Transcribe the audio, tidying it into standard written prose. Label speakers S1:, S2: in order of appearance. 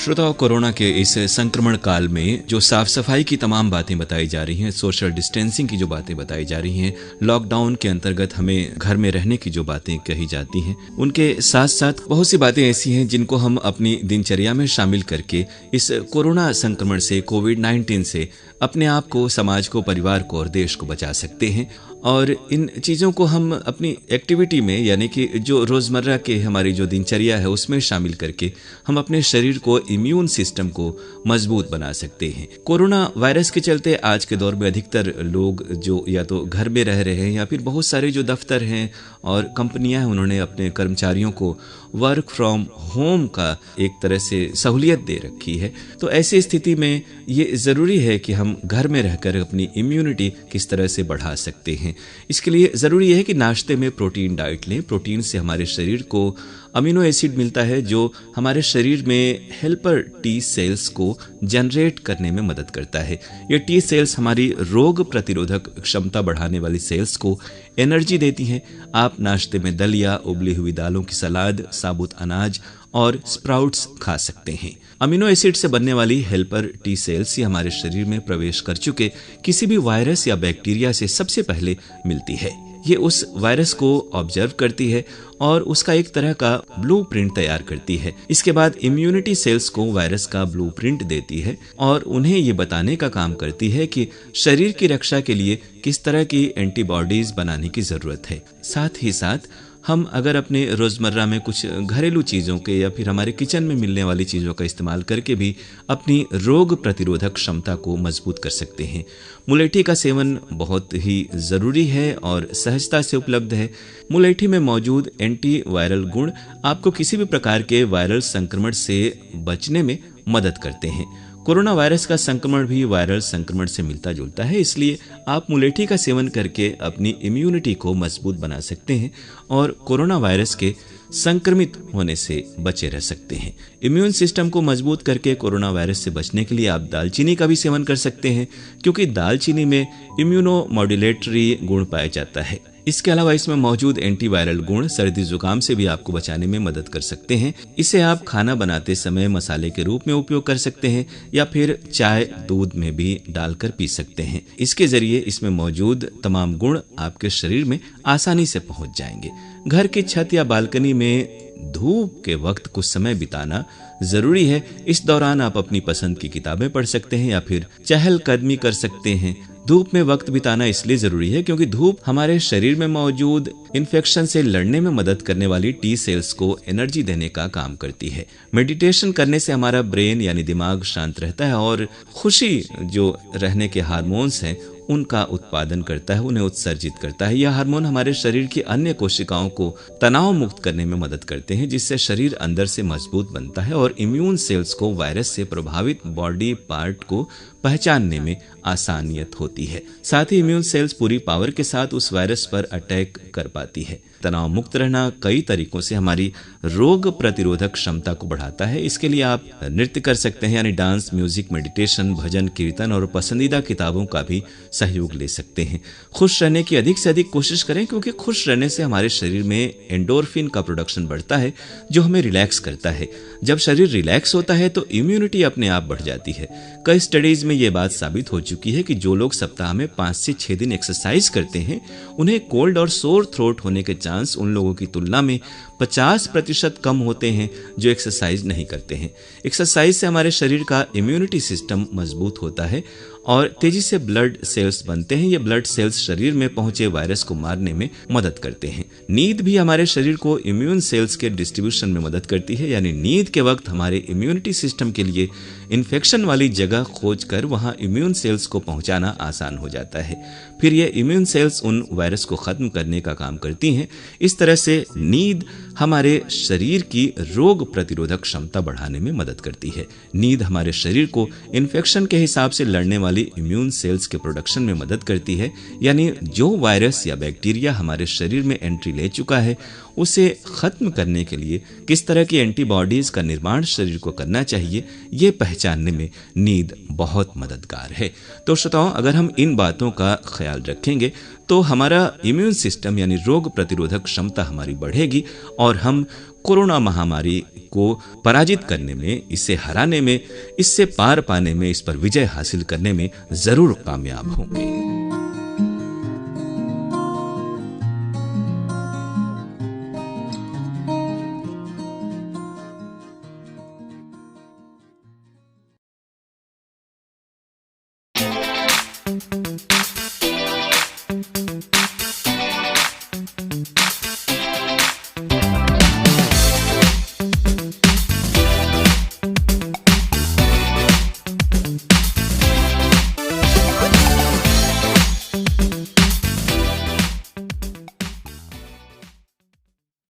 S1: श्रोताओं, कोरोना के इस संक्रमण काल में जो साफ सफाई की तमाम बातें बताई जा रही हैं, सोशल डिस्टेंसिंग की जो बातें बताई जा रही हैं, लॉकडाउन के अंतर्गत हमें घर में रहने की जो बातें कही जाती हैं, उनके साथ साथ बहुत सी बातें ऐसी हैं जिनको हम अपनी दिनचर्या में शामिल करके इस कोरोना संक्रमण से, कोविड-19 से अपने आप को, समाज को, परिवार को और देश को बचा सकते हैं। और इन चीज़ों को हम अपनी एक्टिविटी में, यानी कि जो रोज़मर्रा के हमारी जो दिनचर्या है उसमें शामिल करके हम अपने शरीर को, इम्यून सिस्टम को मजबूत बना सकते हैं। कोरोना वायरस के चलते आज के दौर में अधिकतर लोग जो या तो घर में रह रहे हैं या फिर बहुत सारे जो दफ्तर हैं और कंपनियां हैं, उन्होंने अपने कर्मचारियों को वर्क फ्रॉम होम का एक तरह से सहूलियत दे रखी है। तो ऐसी स्थिति में ये ज़रूरी है कि हम घर में रहकर अपनी इम्यूनिटी किस तरह से बढ़ा सकते हैं। इसके लिए ज़रूरी है कि नाश्ते में प्रोटीन डाइट लें। प्रोटीन से हमारे शरीर को अमीनो एसिड मिलता है जो हमारे शरीर में हेल्पर टी सेल्स को जनरेट करने में मदद करता है। ये टी सेल्स हमारी रोग प्रतिरोधक क्षमता बढ़ाने वाली सेल्स को एनर्जी देती हैं। आप नाश्ते में दलिया, उबली हुई दालों की सलाद, साबुत अनाज और स्प्राउट्स खा सकते हैं। अमीनो एसिड से बनने वाली हेल्पर टी सेल्स ये हमारे शरीर में प्रवेश कर चुके किसी भी वायरस या बैक्टीरिया से सबसे पहले मिलती है। ये उस वायरस को ऑब्जर्व करती है और उसका एक तरह का ब्लूप्रिंट तैयार करती है। इसके बाद इम्यूनिटी सेल्स को वायरस का ब्लूप्रिंट देती है और उन्हें ये बताने का काम करती है कि शरीर की रक्षा के लिए किस तरह की एंटीबॉडीज बनाने की जरूरत है। साथ ही साथ हम अगर अपने रोज़मर्रा में कुछ घरेलू चीज़ों के या फिर हमारे किचन में मिलने वाली चीज़ों का इस्तेमाल करके भी अपनी रोग प्रतिरोधक क्षमता को मजबूत कर सकते हैं। मुलेठी का सेवन बहुत ही ज़रूरी है और सहजता से उपलब्ध है। मुलेठी में मौजूद एंटी वायरल गुण आपको किसी भी प्रकार के वायरल संक्रमण से बचने में मदद करते हैं। कोरोना वायरस का संक्रमण भी वायरल संक्रमण से मिलता जुलता है, इसलिए आप मुलेठी का सेवन करके अपनी इम्यूनिटी को मजबूत बना सकते हैं और कोरोना वायरस के संक्रमित होने से बचे रह सकते हैं। इम्यून सिस्टम को मजबूत करके कोरोना वायरस से बचने के लिए आप दालचीनी का भी सेवन कर सकते हैं, क्योंकि दालचीनी में इम्यूनो मॉड्यूलेटरी गुण पाया जाता है। इसके अलावा इसमें मौजूद एंटीवायरल गुण सर्दी जुकाम से भी आपको बचाने में मदद कर सकते हैं। इसे आप खाना बनाते समय मसाले के रूप में उपयोग कर सकते हैं या फिर चाय, दूध में भी डालकर पी सकते हैं। इसके जरिए इसमें मौजूद तमाम गुण आपके शरीर में आसानी से पहुंच जाएंगे। घर की छत या बालकनी में धूप के वक्त कुछ समय बिताना जरूरी है। इस दौरान आप अपनी पसंद की किताबें पढ़ सकते हैं या फिर चहलकदमी कर सकते हैं। धूप में वक्त बिताना इसलिए जरूरी है क्योंकि धूप हमारे शरीर में मौजूद इन्फेक्शन से लड़ने में मदद करने वाली टी सेल्स को एनर्जी देने का काम करती है। मेडिटेशन करने से हमारा ब्रेन यानी दिमाग शांत रहता है और खुशी जो रहने के हार्मोन्स हैं उनका उत्पादन करता है, उन्हें उत्सर्जित करता है। यह हार्मोन हमारे शरीर की अन्य कोशिकाओं को तनाव मुक्त करने में मदद करते हैं, जिससे शरीर अंदर से मजबूत बनता है और इम्यून सेल्स को वायरस से प्रभावित बॉडी पार्ट को पहचानने में आसानियत होती है। साथ ही इम्यून सेल्स पूरी पावर के साथ उस वायरस पर अटैक कर पाती है। तनाव मुक्त रहना कई तरीकों से हमारी रोग प्रतिरोधक क्षमता को बढ़ाता है। इसके लिए आप नृत्य कर सकते हैं, यानी डांस, म्यूजिक, मेडिटेशन, भजन, कीर्तन और पसंदीदा किताबों का भी सहयोग ले सकते हैं। खुश रहने की अधिक से अधिक कोशिश करें, क्योंकि खुश रहने से हमारे शरीर में एंडोर्फिन का प्रोडक्शन बढ़ता है जो हमें रिलैक्स करता है। जब शरीर रिलैक्स होता है तो इम्यूनिटी अपने आप बढ़ जाती है। कई स्टडीज में ये बात साबित हो चुकी है कि जो लोग सप्ताह में 5 से 6 दिन एक्सरसाइज करते हैं उन्हें कोल्ड और सोर थ्रोट होने के चांस उन लोगों की तुलना में 50% कम होते हैं जो एक्सरसाइज नहीं करते हैं। एक्सरसाइज से हमारे शरीर का इम्यूनिटी सिस्टम मजबूत होता है और तेजी से ब्लड सेल्स बनते हैं। ये ब्लड सेल्स शरीर में पहुंचे वायरस को मारने में मदद करते हैं। नींद भी हमारे शरीर को इम्यून सेल्स के डिस्ट्रीब्यूशन में मदद करती है, यानी नींद के वक्त हमारे इम्यूनिटी सिस्टम के लिए इन्फेक्शन वाली जगह खोजकर वहां इम्यून सेल्स को पहुंचाना आसान हो जाता है। फिर ये इम्यून सेल्स उन वायरस को खत्म करने का काम करती हैं। इस तरह से नींद हमारे शरीर की रोग प्रतिरोधक क्षमता बढ़ाने में मदद करती है। नींद हमारे शरीर को इन्फेक्शन के हिसाब से लड़ने वाली इम्यून सेल्स के प्रोडक्शन में मदद करती है, यानी जो वायरस या बैक्टीरिया हमारे शरीर में एंट्री ले चुका है उसे खत्म करने के लिए किस तरह की एंटीबॉडीज का निर्माण शरीर को करना चाहिए, ये पहचानने में नींद बहुत मददगार है। तो श्रोताओं, अगर हम इन बातों का ख्याल रखेंगे तो हमारा इम्यून सिस्टम यानी रोग प्रतिरोधक क्षमता हमारी बढ़ेगी और हम कोरोना महामारी को पराजित करने में, इसे हराने में, इससे पार पाने में, इस पर विजय हासिल करने में जरूर कामयाब होंगे।